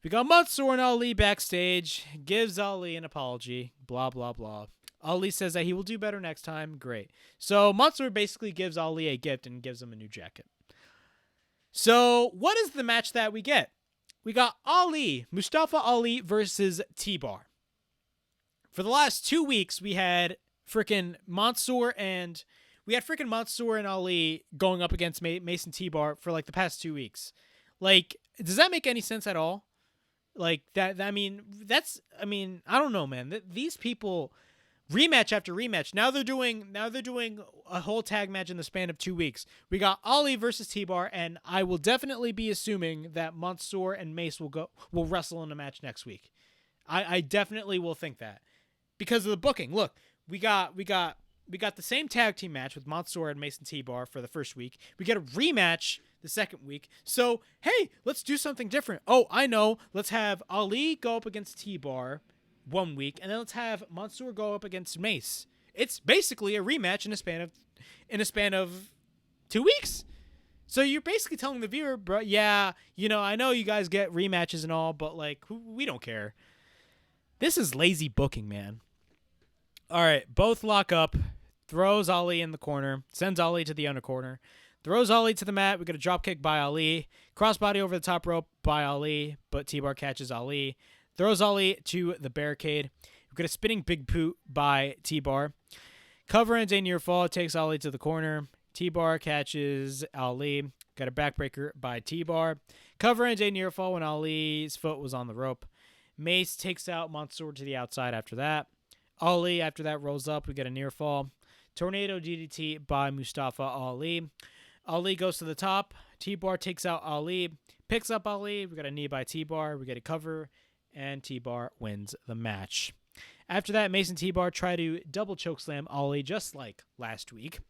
We got Mansoor and Ali backstage. Gives Ali an apology. Blah, blah, blah. Ali says that he will do better next time. Great. So Mansoor basically gives Ali a gift and gives him a new jacket. So what is the match that we get? We got Mustafa Ali versus T-Bar. For the last 2 weeks, we had freaking Mansoor and Ali going up against Mason T-Bar for like the past 2 weeks. Like, does that make any sense at all? Like that, I mean, I don't know, man. These people, rematch after rematch. Now they're doing a whole tag match in the span of 2 weeks. We got Ali versus T-Bar, and I will definitely be assuming that Mansoor and Mace will wrestle in a match next week. I definitely will think that, because of the booking. Look, we got the same tag team match with Mansoor and Mason T-Bar for the first week. We get a rematch the second week. So, hey, let's do something different. Oh, I know. Let's have Ali go up against T-Bar 1 week, and then let's have Mansoor go up against Mace. It's basically a rematch in a span of 2 weeks. So you're basically telling the viewer, bro, yeah, you know, I know you guys get rematches and all, but like, we don't care. This is lazy booking, man. All right, both lock up, throws Ali in the corner, sends Ali to the under corner, throws Ali to the mat. We got a drop kick by Ali, crossbody over the top rope by Ali, but T-Bar catches Ali, throws Ali to the barricade. We got a spinning big boot by T-Bar. Cover and a near fall takes Ali to the corner. T-Bar catches Ali. Got a backbreaker by T-Bar. Cover and a near fall when Ali's foot was on the rope. Mace takes out Mansoor to the outside after that. Ali, after that, rolls up. We get a near fall. Tornado DDT by Mustafa Ali. Ali goes to the top. T-Bar takes out Ali. picks up Ali. We got a knee by T-Bar. We get a cover, and T-Bar wins the match. After that, Mason T-Bar tried to double chokeslam Ali just like last week.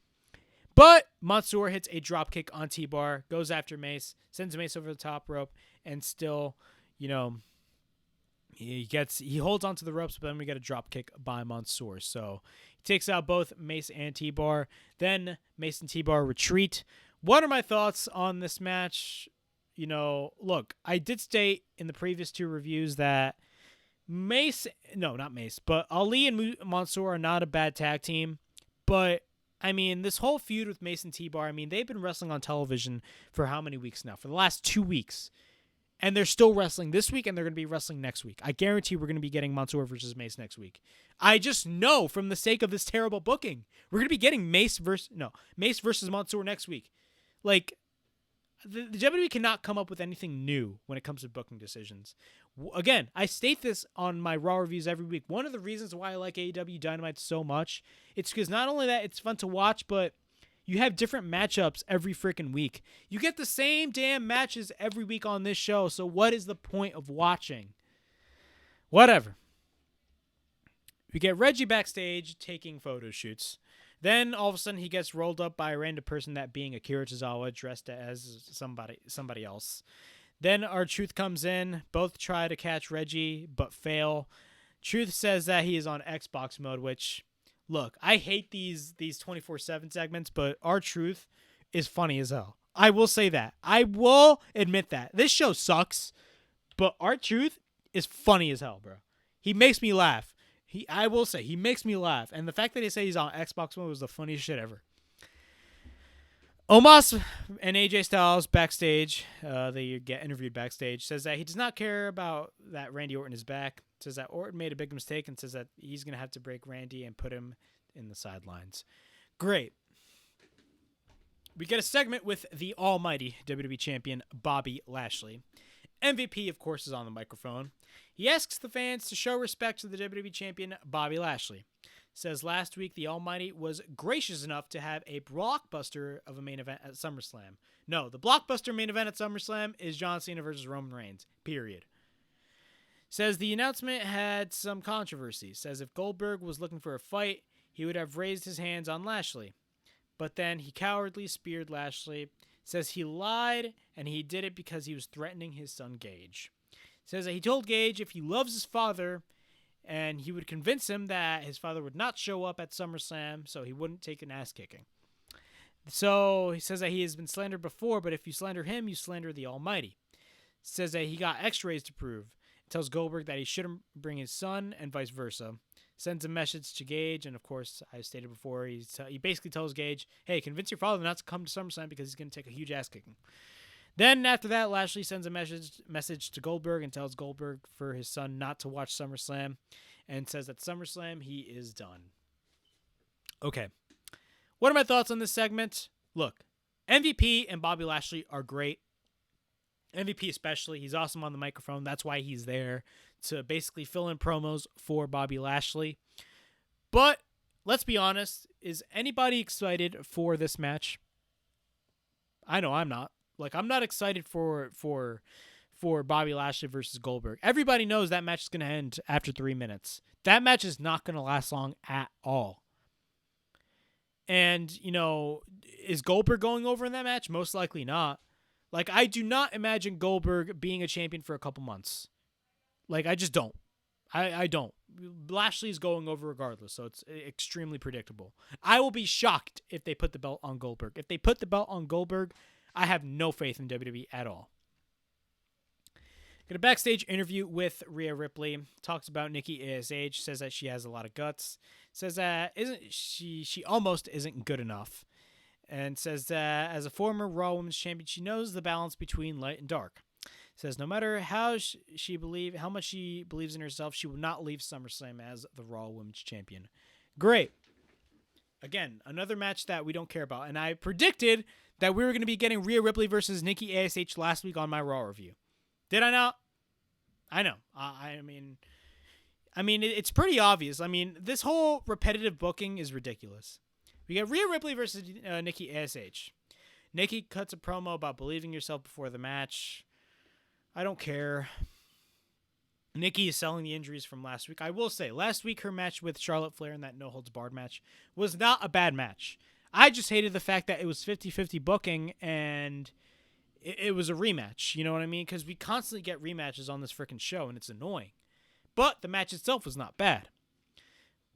But Mansoor hits a dropkick on T-Bar, goes after Mace, sends Mace over the top rope, and still, he holds onto the ropes, but then we get a dropkick by Mansoor. So he takes out both Mace and T-Bar. Then Mace and T-Bar retreat. What are my thoughts on this match? Look, I did state in the previous 2 reviews that but Ali and Mansoor are not a bad tag team. But this whole feud with Mace and T-Bar, they've been wrestling on television for how many weeks now? For the last 2 weeks. And they're still wrestling this week, and they're going to be wrestling next week. I guarantee we're going to be getting Mansoor versus Mace next week. I just know from the sake of this terrible booking, we're going to be getting Mace versus Mansoor next week. Like, the WWE cannot come up with anything new when it comes to booking decisions. Again, I state this on my Raw reviews every week. One of the reasons why I like AEW Dynamite so much, it's because not only that it's fun to watch, but you have different matchups every freaking week. You get the same damn matches every week on this show, so what is the point of watching? Whatever. We get Reggie backstage taking photo shoots. Then, all of a sudden, he gets rolled up by a random person, that being Akira Tozawa, dressed as somebody else. Then our Truth comes in. Both try to catch Reggie, but fail. Truth says that he is on Xbox mode, which, look, I hate these 24/7 segments, but R-Truth is funny as hell. I will say that. I will admit that. This show sucks, but R-Truth is funny as hell, bro. He makes me laugh. I will say, he makes me laugh. And the fact that they say he's on Xbox mode was the funniest shit ever. Omos and AJ Styles backstage, they get interviewed backstage, says that he does not care about that Randy Orton is back. Says that Orton made a big mistake and says that he's going to have to break Randy and put him in the sidelines. Great. We get a segment with the almighty WWE Champion, Bobby Lashley. MVP, of course, is on the microphone. He asks the fans to show respect to the WWE Champion, Bobby Lashley. Says last week the Almighty was gracious enough to have a blockbuster of a main event at SummerSlam. No, the blockbuster main event at SummerSlam is John Cena versus Roman Reigns, period. Says the announcement had some controversy. Says if Goldberg was looking for a fight, he would have raised his hands on Lashley. But then he cowardly speared Lashley. Says he lied, and he did it because he was threatening his son Gage. Says that he told Gage if he loves his father, and he would convince him that his father would not show up at SummerSlam, so he wouldn't take an ass-kicking. So he says that he has been slandered before, but if you slander him, you slander the Almighty. Says that he got x-rays to prove. Tells Goldberg that he shouldn't bring his son, and vice versa. Sends a message to Gage, and of course, I stated before, he basically tells Gage, hey, convince your father not to come to SummerSlam because he's going to take a huge ass-kicking. Then after that, Lashley sends a message to Goldberg and tells Goldberg for his son not to watch SummerSlam and says that SummerSlam, he is done. Okay. What are my thoughts on this segment? Look, MVP and Bobby Lashley are great. MVP especially. He's awesome on the microphone. That's why he's there, to basically fill in promos for Bobby Lashley. But let's be honest. Is anybody excited for this match? I know I'm not. Like, I'm not excited for Bobby Lashley versus Goldberg. Everybody knows that match is going to end after 3 minutes. That match is not going to last long at all. And, is Goldberg going over in that match? Most likely not. Like, I do not imagine Goldberg being a champion for a couple months. Like, I just don't. I don't. Lashley's going over regardless, so it's extremely predictable. I will be shocked if they put the belt on Goldberg. If they put the belt on Goldberg, I have no faith in WWE at all. Got a backstage interview with Ria Ripley. Talks about Nikki Ash. Says that she has a lot of guts. Says that she almost isn't good enough. And says that as a former Raw Women's Champion, she knows the balance between light and dark. Says no matter how much she believes in herself, she will not leave SummerSlam as the Raw Women's Champion. Great. Again, another match that we don't care about. And I predicted that we were going to be getting Rhea Ripley versus Nikki Ash last week on my Raw review. Did I not? I know. I mean, it's pretty obvious. I mean, this whole repetitive booking is ridiculous. We got Rhea Ripley versus Nikki Ash. Nikki cuts a promo about believing yourself before the match. I don't care. Nikki is selling the injuries from last week. I will say, last week her match with Charlotte Flair in that no-holds-barred match was not a bad match. I just hated the fact that it was 50-50 booking and it was a rematch. You know what I mean? Because we constantly get rematches on this freaking show, and it's annoying. But the match itself was not bad.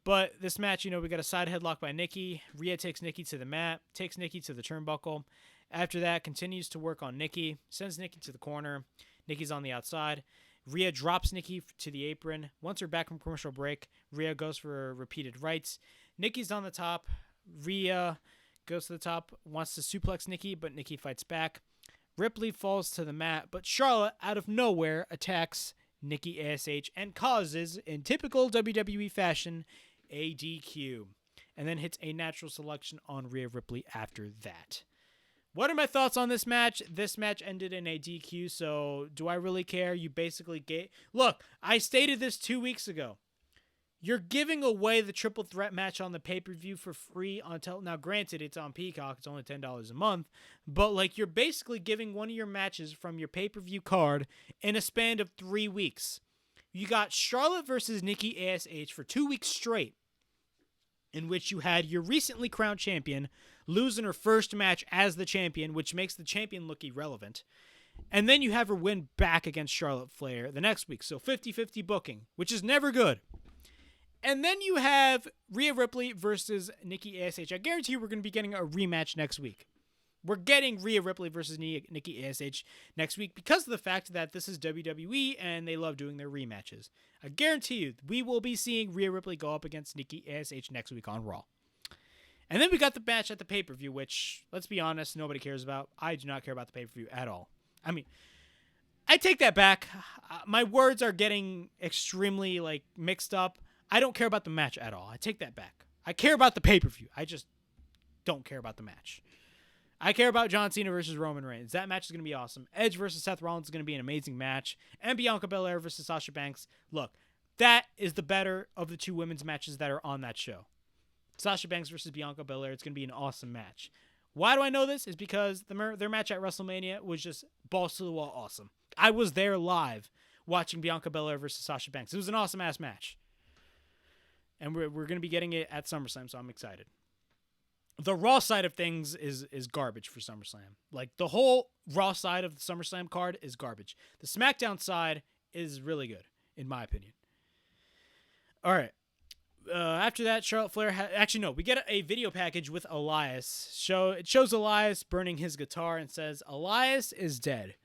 But this match, we got a side headlock by Nikki. Rhea takes Nikki to the mat, takes Nikki to the turnbuckle. After that, continues to work on Nikki, sends Nikki to the corner. Nikki's on the outside. Rhea drops Nikki to the apron. Once we're back from commercial break, Rhea goes for repeated rights. Nikki's on the top. Rhea goes to the top, wants to suplex Nikki, but Nikki fights back. Ripley falls to the mat, but Charlotte, out of nowhere, attacks Nikki Ash and causes, in typical WWE fashion, a DQ. And then hits a natural selection on Rhea Ripley after that. What are my thoughts on this match? This match ended in a DQ, so do I really care? You basically Look, I stated this 2 weeks ago. You're giving away the triple threat match on the pay-per-view for free until... Now, granted, it's on Peacock. It's only $10 a month. But, you're basically giving one of your matches from your pay-per-view card in a span of 3 weeks. You got Charlotte versus Nikki Ash for 2 weeks straight, in which you had your recently crowned champion losing her first match as the champion, which makes the champion look irrelevant. And then you have her win back against Charlotte Flair the next week. So 50-50 booking, which is never good. And then you have Rhea Ripley versus Nikki Ash. I guarantee you we're going to be getting a rematch next week. We're getting Rhea Ripley versus Nikki Ash next week because of the fact that this is WWE and they love doing their rematches. I guarantee you we will be seeing Rhea Ripley go up against Nikki Ash next week on Raw. And then we got the match at the pay-per-view, which, let's be honest, nobody cares about. I do not care about the pay-per-view at all. I mean, I take that back. My words are getting extremely, mixed up. I don't care about the match at all. I take that back. I care about the pay-per-view. I just don't care about the match. I care about John Cena versus Roman Reigns. That match is going to be awesome. Edge versus Seth Rollins is going to be an amazing match. And Bianca Belair versus Sasha Banks. Look, that is the better of the two women's matches that are on that show. Sasha Banks versus Bianca Belair. It's going to be an awesome match. Why do I know this? Is because their match at WrestleMania was just balls to the wall awesome. I was there live watching Bianca Belair versus Sasha Banks. It was an awesome-ass match. And we're going to be getting it at SummerSlam, so I'm excited. The Raw side of things is garbage for SummerSlam. The whole Raw side of the SummerSlam card is garbage. The SmackDown side is really good, in my opinion. All right. After that, Charlotte Flair... we get a video package with Elias. It shows Elias burning his guitar and says, Elias is dead.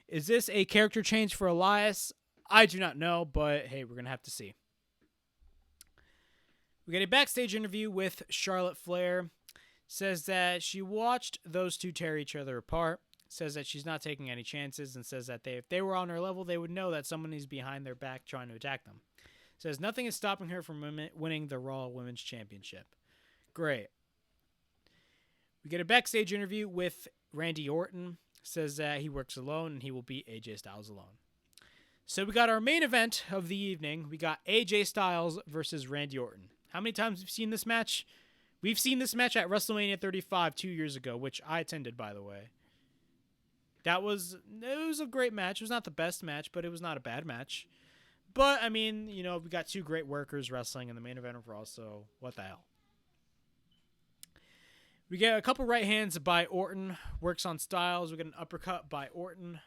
Is this a character change for Elias? I do not know, but hey, we're going to have to see. We get a backstage interview with Charlotte Flair. Says that she watched those two tear each other apart. Says that she's not taking any chances and says that if they were on her level, they would know that someone is behind their back trying to attack them. Says nothing is stopping her from winning the Raw Women's Championship. Great. We get a backstage interview with Randy Orton. Says that he works alone and he will beat AJ Styles alone. So we got our main event of the evening. We got AJ Styles versus Randy Orton. How many times have we seen this match? We've seen this match at WrestleMania 35 2 years ago, which I attended, by the way. It was a great match. It was not the best match, but it was not a bad match. But, I mean, we got two great workers wrestling in the main event of Raw, so what the hell. We get a couple right hands by Orton. Works on Styles. We get an uppercut by Orton.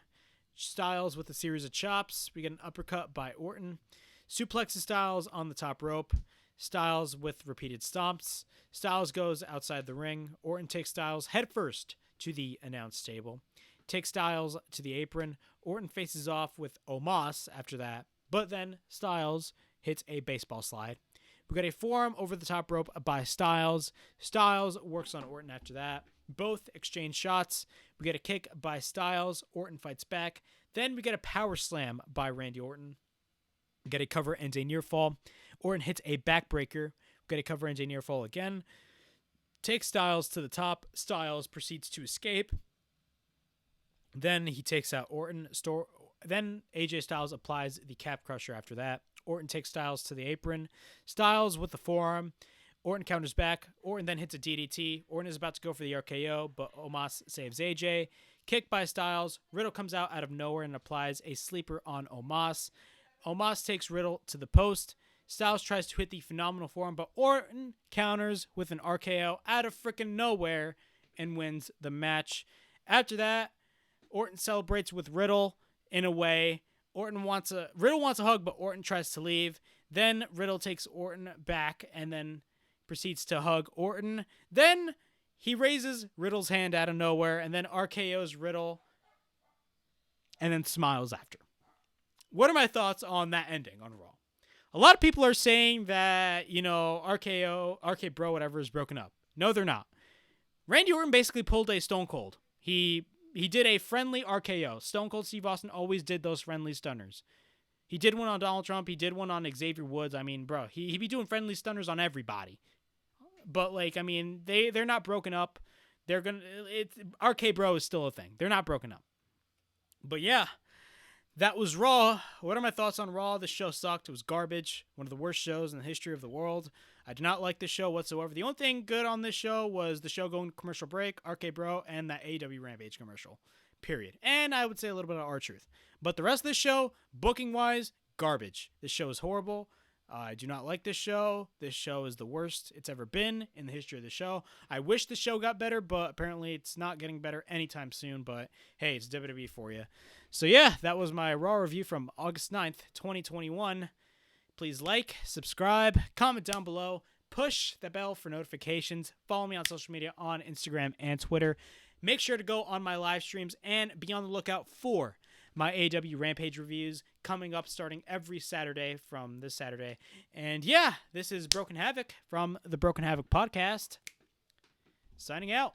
Styles with a series of chops. We get an uppercut by Orton. Suplexes Styles on the top rope. Styles with repeated stomps. Styles goes outside the ring. Orton takes Styles headfirst to the announce table. Takes Styles to the apron. Orton faces off with Omos after that. But then Styles hits a baseball slide. We got a forearm over the top rope by Styles. Styles works on Orton after that. Both exchange shots. We get a kick by Styles. Orton fights back. Then we get a power slam by Randy Orton. We get a cover and a near fall. Orton hits a backbreaker. We get a cover and a near fall again. Takes Styles to the top. Styles proceeds to escape. Then he takes out Orton. Then AJ Styles applies the calf crusher after that. Orton takes Styles to the apron. Styles with the forearm. Orton counters back. Orton then hits a DDT. Orton is about to go for the RKO, but Omos saves AJ. Kick by Styles. Riddle comes out of nowhere and applies a sleeper on Omos. Omos takes Riddle to the post. Styles tries to hit the phenomenal forearm, but Orton counters with an RKO out of freaking nowhere and wins the match. After that, Orton celebrates with Riddle in a way. Riddle wants a hug, but Orton tries to leave. Then Riddle takes Orton back and then proceeds to hug Orton. Then he raises Riddle's hand out of nowhere and then RKO's Riddle and then smiles after. What are my thoughts on that ending on Raw? A lot of people are saying that, RK-Bro, whatever, is broken up. No, they're not. Randy Orton basically pulled a Stone Cold. He did a friendly RKO. Stone Cold Steve Austin always did those friendly stunners. He did one on Donald Trump. He did one on Xavier Woods. I mean, bro, he be doing friendly stunners on everybody. But, they're not broken up. RK-Bro is still a thing. They're not broken up. But, yeah. That was Raw. What are my thoughts on Raw? This show sucked. It was garbage. One of the worst shows in the history of the world. I do not like this show whatsoever. The only thing good on this show was the show going to commercial break, RK-Bro, and that AEW Rampage commercial. Period. And I would say a little bit of R-Truth. But the rest of this show, booking-wise, garbage. This show is horrible. I do not like this show. This show is the worst it's ever been in the history of the show. I wish the show got better, but apparently it's not getting better anytime soon. But hey, it's WWE for you. So yeah, that was my Raw review from August 9th, 2021. Please like, subscribe, comment down below, push the bell for notifications. Follow me on social media on Instagram and Twitter. Make sure to go on my live streams and be on the lookout for my AEW Rampage reviews coming up starting every Saturday from this Saturday. And yeah, this is Broken Havoc from the Broken Havoc podcast. Signing out.